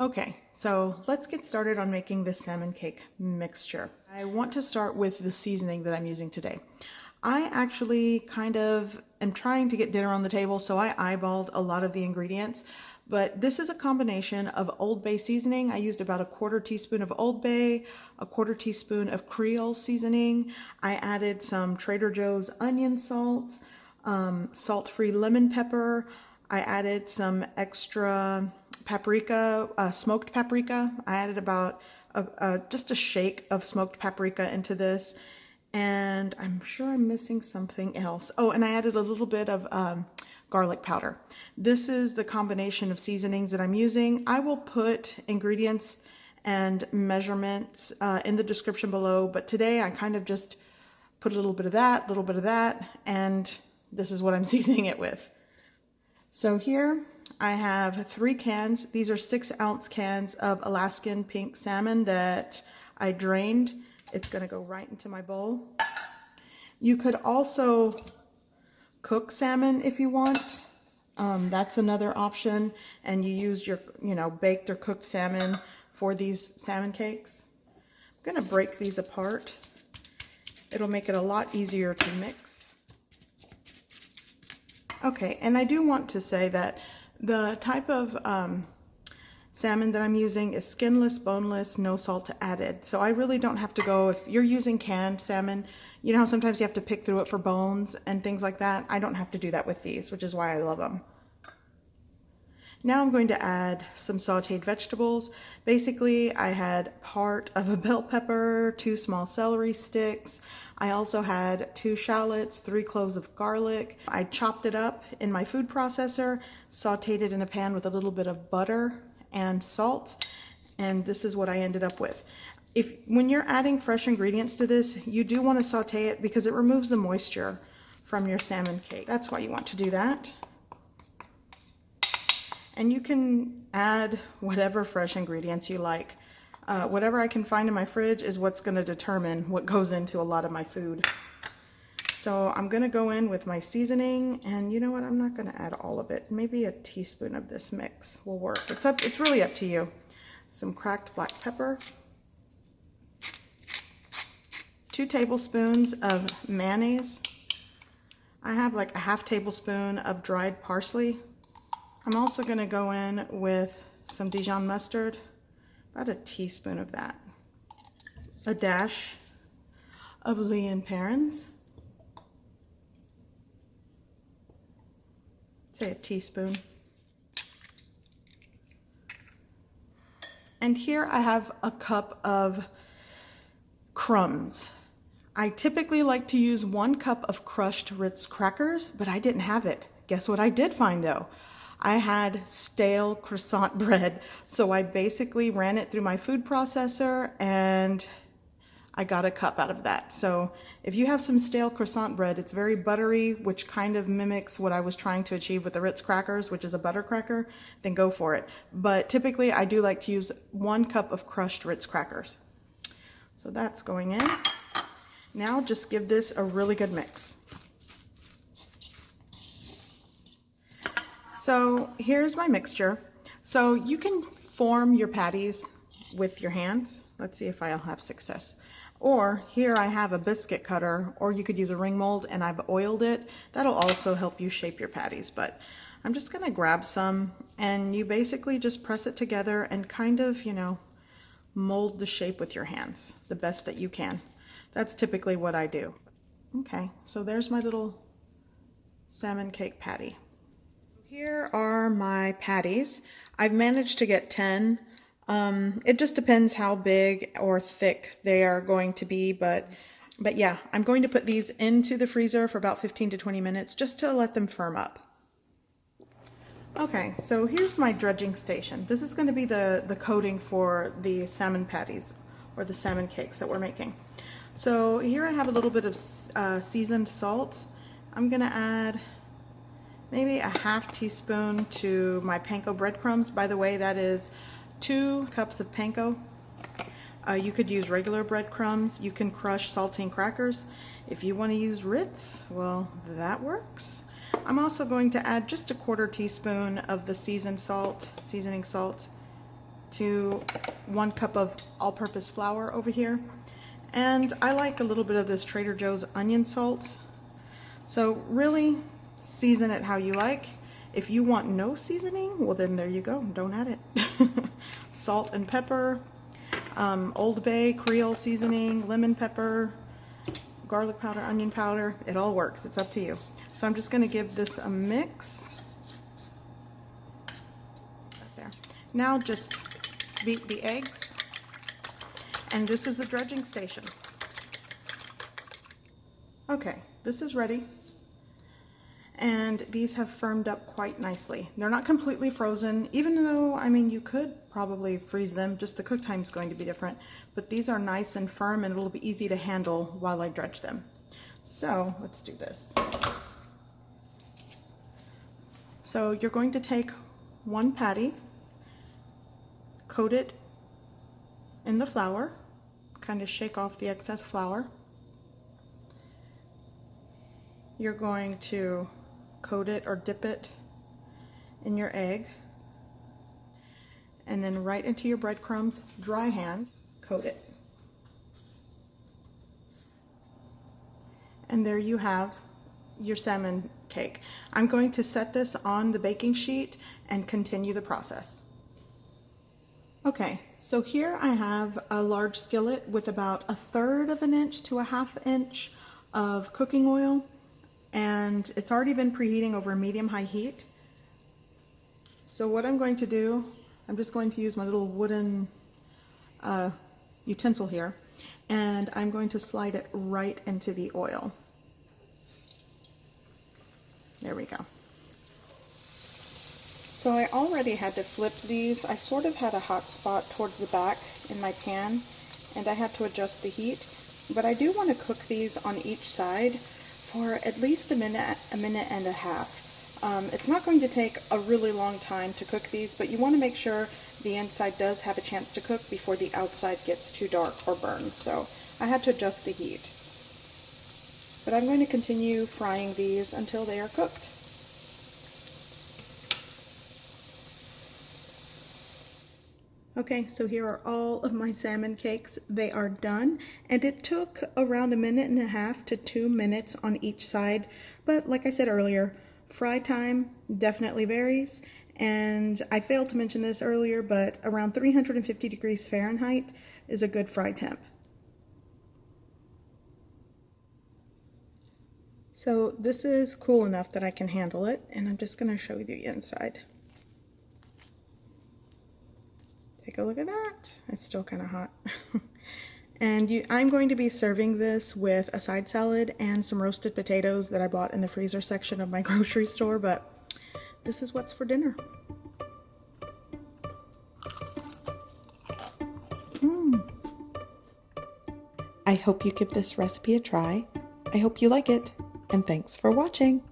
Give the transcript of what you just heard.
Okay, so let's get started on making this salmon cake mixture. I want to start with the seasoning that I'm using today. I actually kind of am trying to get dinner on the table, so I eyeballed a lot of the ingredients, but this is a combination of Old Bay seasoning. I used about a 1/4 teaspoon of Old Bay, a 1/4 teaspoon of Creole seasoning. I added some Trader Joe's onion salts, salt-free lemon pepper. I added some extra paprika, smoked paprika. I added about just a shake of smoked paprika into this, and I'm sure I'm missing something else. Oh, and I added a little bit of garlic powder. This is the combination of seasonings that I'm using. I will put ingredients and measurements in the description below, but today I kind of just put a little bit of that, and this is what I'm seasoning it with. So here I have 3 cans. These are 6-ounce cans of Alaskan pink salmon that I drained. It's gonna go right into my bowl. You could also cook salmon if you want. That's another option. And you use your, baked or cooked salmon for these salmon cakes. I'm gonna break these apart. It'll make it a lot easier to mix. Okay, and I do want to say that the type of salmon that I'm using is skinless, boneless, no salt added. So I really don't have to go, if you're using canned salmon, you know how sometimes you have to pick through it for bones and things like that? I don't have to do that with these, which is why I love them. Now I'm going to add some sauteed vegetables. Basically, I had part of a bell pepper, 2 small celery sticks. I also had 2 shallots, 3 cloves of garlic. I chopped it up in my food processor, sauteed it in a pan with a little bit of butter and salt, and this is what I ended up with. When you're adding fresh ingredients to this, you do want to saute it because it removes the moisture from your salmon cake. That's why you want to do that. And you can add whatever fresh ingredients you like. Whatever I can find in my fridge is what's going to determine what goes into a lot of my food. So I'm going to go in with my seasoning, and you know what? I'm not going to add all of it. Maybe a teaspoon of this mix will work. It's really up to you. Some cracked black pepper, 2 tablespoons of mayonnaise. I have like a 1/2 tablespoon of dried parsley. I'm also going to go in with some Dijon mustard, about a teaspoon of that, a dash of Lea and Perrins, say a teaspoon. And here I have a cup of crumbs. I typically like to use 1 cup of crushed Ritz crackers, but I didn't have it. Guess what I did find though? I had stale croissant bread, so I basically ran it through my food processor and I got a cup out of that. So if you have some stale croissant bread, it's very buttery, which kind of mimics what I was trying to achieve with the Ritz crackers, which is a butter cracker, then go for it. But typically I do like to use 1 cup of crushed Ritz crackers. So that's going in. Now just give this a really good mix. So here's my mixture. So you can form your patties with your hands. Let's see if I'll have success. Or here I have a biscuit cutter, or you could use a ring mold and I've oiled it. That'll also help you shape your patties. But I'm just gonna grab some, and you basically just press it together and kind of, mold the shape with your hands the best that you can. That's typically what I do. Okay, so there's my little salmon cake patty. Here are my patties. I've managed to get 10. It just depends how big or thick they are going to be, but yeah, I'm going to put these into the freezer for about 15 to 20 minutes just to let them firm up. Okay, so here's my dredging station. This is going to be the coating for the salmon patties or the salmon cakes that we're making. So here I have a little bit of seasoned salt. I'm going to add maybe a 1/2 teaspoon to my panko breadcrumbs. By the way, that is 2 cups of panko. You could use regular breadcrumbs. You can crush saltine crackers. If you want to use Ritz, well, that works. I'm also going to add just a 1/4 teaspoon of the seasoning salt to 1 cup of all-purpose flour over here. And I like a little bit of this Trader Joe's onion salt. So really season it how you like. If you want no seasoning, well then there you go, don't add it. Salt and pepper, Old Bay, Creole seasoning, lemon pepper, garlic powder, onion powder, it all works, it's up to you. So I'm just gonna give this a mix. Right there. Now just beat the eggs. And this is the dredging station. Okay, this is ready. And these have firmed up quite nicely. They're not completely frozen, even though, I mean, you could probably freeze them, just the cook time is going to be different. But these are nice and firm and it'll be easy to handle while I dredge them. So let's do this. So you're going to take 1 patty, coat it in the flour, kind of shake off the excess flour. You're going to coat it or dip it in your egg, and then right into your breadcrumbs, dry hand, coat it. And there you have your salmon cake. I'm going to set this on the baking sheet and continue the process. Okay, so here I have a large skillet with about 1/3 of an inch to 1/2 inch of cooking oil, and it's already been preheating over a medium-high heat. So what I'm going to do, I'm just going to use my little wooden utensil here, and I'm going to slide it right into the oil. There we go. So I already had to flip these. I sort of had a hot spot towards the back in my pan, and I had to adjust the heat. But I do want to cook these on each side for at least a minute and a half. It's not going to take a really long time to cook these, but you want to make sure the inside does have a chance to cook before the outside gets too dark or burns. So I had to adjust the heat. But I'm going to continue frying these until they are cooked. Okay, so here are all of my salmon cakes. They are done, and it took around 1.5 minutes to 2 minutes on each side. But like I said earlier, fry time definitely varies, and I failed to mention this earlier, but around 350 degrees Fahrenheit is a good fry temp. So this is cool enough that I can handle it, and I'm just going to show you the inside. Take a look at that. It's still kind of hot. And I'm going to be serving this with a side salad and some roasted potatoes that I bought in the freezer section of my grocery store, but this is what's for dinner. I hope you give this recipe a try. I hope you like it, and thanks for watching.